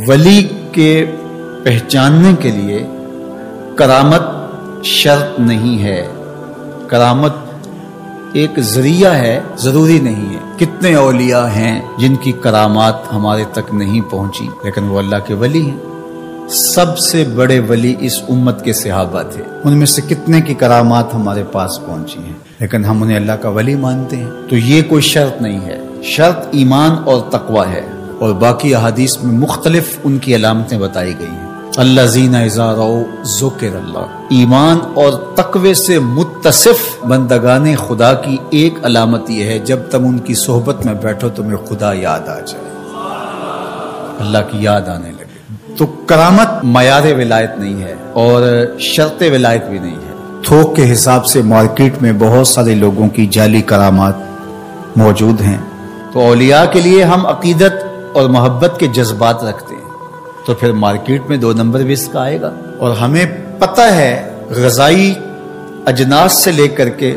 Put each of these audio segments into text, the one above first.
ولی کے پہچاننے کے لیے کرامت شرط نہیں ہے، کرامت ایک ذریعہ ہے، ضروری نہیں ہے۔ کتنے اولیاء ہیں جن کی کرامات ہمارے تک نہیں پہنچی لیکن وہ اللہ کے ولی ہیں۔ سب سے بڑے ولی اس امت کے صحابہ تھے، ان میں سے کتنے کی کرامات ہمارے پاس پہنچی ہیں لیکن ہم انہیں اللہ کا ولی مانتے ہیں۔ تو یہ کوئی شرط نہیں ہے، شرط ایمان اور تقوی ہے، اور باقی احادیث میں مختلف ان کی علامتیں بتائی گئی ہیں۔ الذین اذا رأوا ذکر اللہ، ایمان اور تقوی سے متصف بندگان خدا کی ایک علامت یہ ہے جب تم ان کی صحبت میں بیٹھو تمہیں خدا یاد آ جائے، اللہ کی یاد آنے لگے۔ تو کرامت معیار ولایت نہیں ہے اور شرط ولایت بھی نہیں ہے۔ تھوک کے حساب سے مارکیٹ میں بہت سارے لوگوں کی جعلی کرامات موجود ہیں، تو اولیاء کے لیے ہم عقیدت اور محبت کے جذبات رکھتے ہیں تو پھر مارکیٹ میں 2 نمبر رزق آئے گا۔ اور ہمیں پتہ ہے غذائی اجناس سے لے کر کے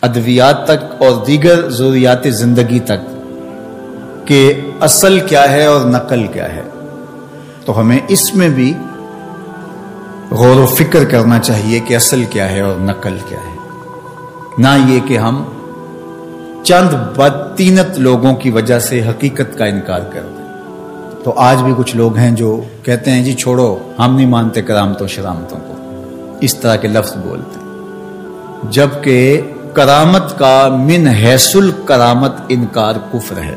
ادویات تک اور دیگر ضروریات زندگی تک کہ اصل کیا ہے اور نقل کیا ہے، تو ہمیں اس میں بھی غور و فکر کرنا چاہیے کہ اصل کیا ہے اور نقل کیا ہے، نہ یہ کہ ہم چند بدطینت لوگوں کی وجہ سے حقیقت کا انکار کر دیں۔ تو آج بھی کچھ لوگ ہیں جو کہتے ہیں جی چھوڑو، ہم نہیں مانتے کرامتوں شرامتوں کو، اس طرح کے لفظ بولتے ہیں، جبکہ کرامت کا من حیث الکرامت انکار کفر ہے۔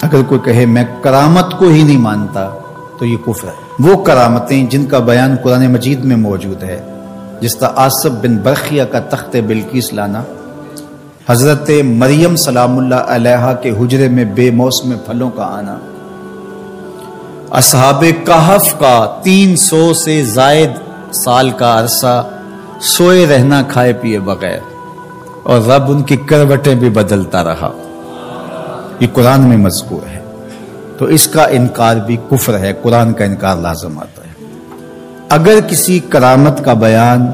اگر کوئی کہے میں کرامت کو ہی نہیں مانتا تو یہ کفر ہے۔ وہ کرامتیں جن کا بیان قرآن مجید میں موجود ہے، جس طرح آصف بن برخیہ کا تخت بلقیس لانا، حضرت مریم سلام اللہ علیہا کے حجرے میں بے موسم پھلوں کا آنا، اصحاب کہف کا 300 سے زائد سال کا عرصہ سوئے رہنا کھائے پیے بغیر، اور رب ان کی کروٹیں بھی بدلتا رہا، یہ قرآن میں مذکور ہے۔ تو اس کا انکار بھی کفر ہے، قرآن کا انکار لازم آتا ہے۔ اگر کسی کرامت کا بیان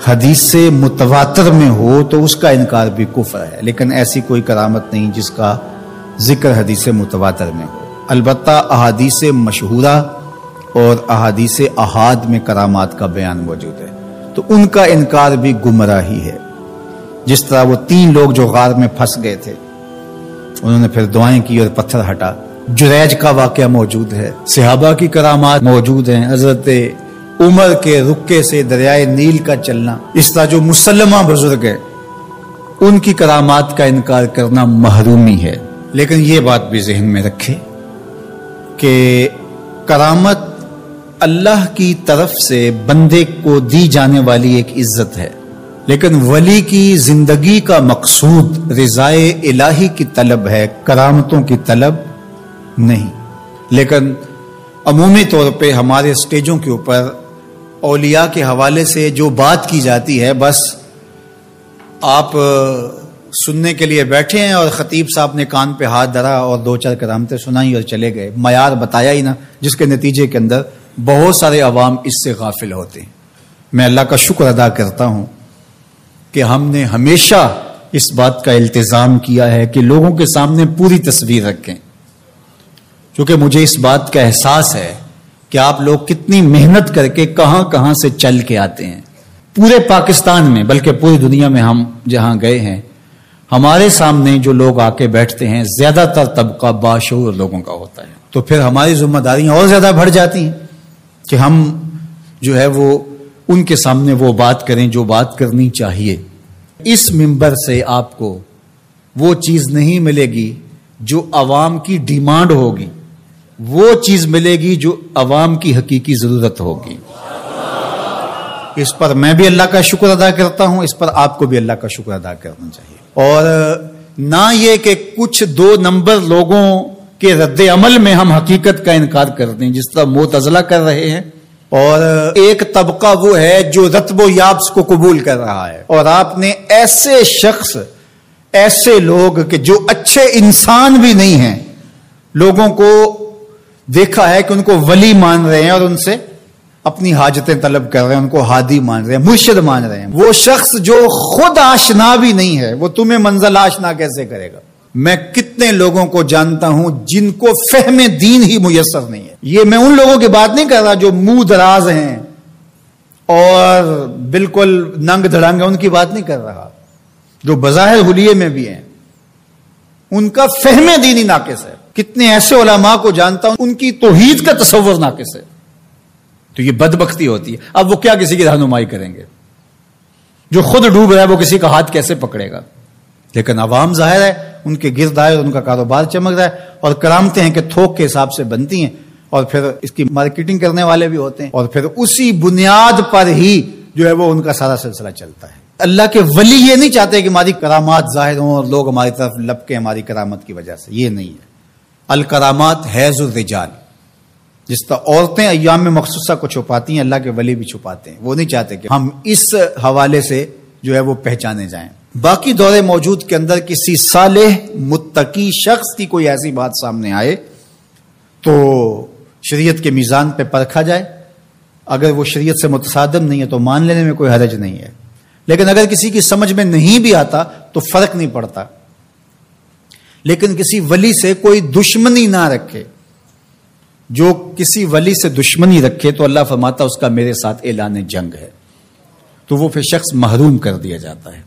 حدیث متواتر میں ہو تو اس کا انکار بھی کفر ہے، لیکن ایسی کوئی کرامت نہیں جس کا ذکر حدیث متواتر میں ہو۔ البتہ احادیث مشہورہ اور احادیث احاد میں کرامات کا بیان موجود ہے، تو ان کا انکار بھی گمراہی ہے۔ جس طرح وہ 3 لوگ جو غار میں پھنس گئے تھے، انہوں نے پھر دعائیں کی اور پتھر ہٹا۔ جریج کا واقعہ موجود ہے، صحابہ کی کرامات موجود ہیں، حضرت عمر کے رکے سے دریائے نیل کا چلنا، اس طرح جو مسلمہ بزرگ ہیں ان کی کرامات کا انکار کرنا محرومی ہے۔ لیکن یہ بات بھی ذہن میں رکھے کہ کرامت اللہ کی طرف سے بندے کو دی جانے والی ایک عزت ہے، لیکن ولی کی زندگی کا مقصود رضائے الہی کی طلب ہے، کرامتوں کی طلب نہیں۔ لیکن عمومی طور پہ ہمارے اسٹیجوں کے اوپر اولیاء کے حوالے سے جو بات کی جاتی ہے، بس آپ سننے کے لیے بیٹھے ہیں اور خطیب صاحب نے کان پہ ہاتھ دھرا اور 2-4 کرامتیں سنائی اور چلے گئے، معیار بتایا ہی نہ، جس کے نتیجے کے اندر بہت سارے عوام اس سے غافل ہوتے ہیں۔ میں اللہ کا شکر ادا کرتا ہوں کہ ہم نے ہمیشہ اس بات کا التزام کیا ہے کہ لوگوں کے سامنے پوری تصویر رکھیں، کیونکہ مجھے اس بات کا احساس ہے کہ آپ لوگ کتنی محنت کر کے کہاں کہاں سے چل کے آتے ہیں، پورے پاکستان میں بلکہ پوری دنیا میں ہم جہاں گئے ہیں، ہمارے سامنے جو لوگ آ کے بیٹھتے ہیں زیادہ تر طبقہ باشعور لوگوں کا ہوتا ہے، تو پھر ہماری ذمہ داریاں اور زیادہ بڑھ جاتی ہیں کہ ہم جو ہے وہ ان کے سامنے وہ بات کریں جو بات کرنی چاہیے۔ اس منبر سے آپ کو وہ چیز نہیں ملے گی جو عوام کی ڈیمانڈ ہوگی، وہ چیز ملے گی جو عوام کی حقیقی ضرورت ہوگی۔ اس پر میں بھی اللہ کا شکر ادا کرتا ہوں، اس پر آپ کو بھی اللہ کا شکر ادا کرنا چاہیے، اور نہ یہ کہ کچھ 2 نمبر لوگوں کے رد عمل میں ہم حقیقت کا انکار کر دیں جس طرح معتزلہ کر رہے ہیں، اور ایک طبقہ وہ ہے جو رتب و یابس کو قبول کر رہا ہے، اور آپ نے ایسے شخص، ایسے لوگ کہ جو اچھے انسان بھی نہیں ہیں، لوگوں کو دیکھا ہے کہ ان کو ولی مان رہے ہیں اور ان سے اپنی حاجتیں طلب کر رہے ہیں، ان کو ہادی مان رہے ہیں، مرشد مان رہے ہیں۔ وہ شخص جو خود آشنا بھی نہیں ہے وہ تمہیں منزل آشنا کیسے کرے گا؟ میں کتنے لوگوں کو جانتا ہوں جن کو فہم دین ہی میسر نہیں ہے. یہ میں ان لوگوں کی بات نہیں کر رہا جو منہ دراز ہیں اور بالکل ننگ دھڑنگ ہیں، ان کی بات نہیں کر رہا. جو بظاہر حلیے میں بھی ہیں ان کا فہم دین ہی ناقص ہے. کتنے ایسے علماء کو جانتا ہوں ان کی توحید کا تصور ناقص ہے. تو یہ بدبختی ہوتی ہے. اب وہ کیا کسی کی رہنمائی کریں گے؟ جو خود ڈوب رہا ہے وہ کسی کا ہاتھ کیسے پکڑے گا؟ لیکن عوام ظاہر ہے ان کے گرد آئے، ان کا کاروبار چمک رہا ہے، اور کرامتیں ہیں کہ تھوک کے حساب سے بنتی ہیں، اور پھر اس کی مارکیٹنگ کرنے والے بھی ہوتے ہیں، اور پھر اسی بنیاد پر ہی جو ہے وہ ان کا سارا سلسلہ چلتا ہے. اللہ کے ولی یہ نہیں چاہتے کہ ہماری کرامات ظاہر ہوں اور لوگ ہماری طرف لپکیں ہماری کرامت کی وجہ سے. یہ نہیں ہے. الکرامات حیض الرجال، جس طرح عورتیں ایام مخصوصہ کو چھپاتی ہیں، اللہ کے ولی بھی چھپاتے ہیں. وہ نہیں چاہتے کہ ہم اس حوالے سے جو ہے وہ پہچانے جائیں. باقی دور موجود کے اندر کسی صالح متقی شخص کی کوئی ایسی بات سامنے آئے تو شریعت کے میزان پہ پرکھا جائے. اگر وہ شریعت سے متصادم نہیں ہے تو مان لینے میں کوئی حرج نہیں ہے. لیکن اگر کسی کی سمجھ میں نہیں بھی آتا تو فرق نہیں پڑتا. لیکن کسی ولی سے کوئی دشمنی نہ رکھے. جو کسی ولی سے دشمنی رکھے تو اللہ فرماتا اس کا میرے ساتھ اعلان جنگ ہے، تو وہ پھر شخص محروم کر دیا جاتا ہے.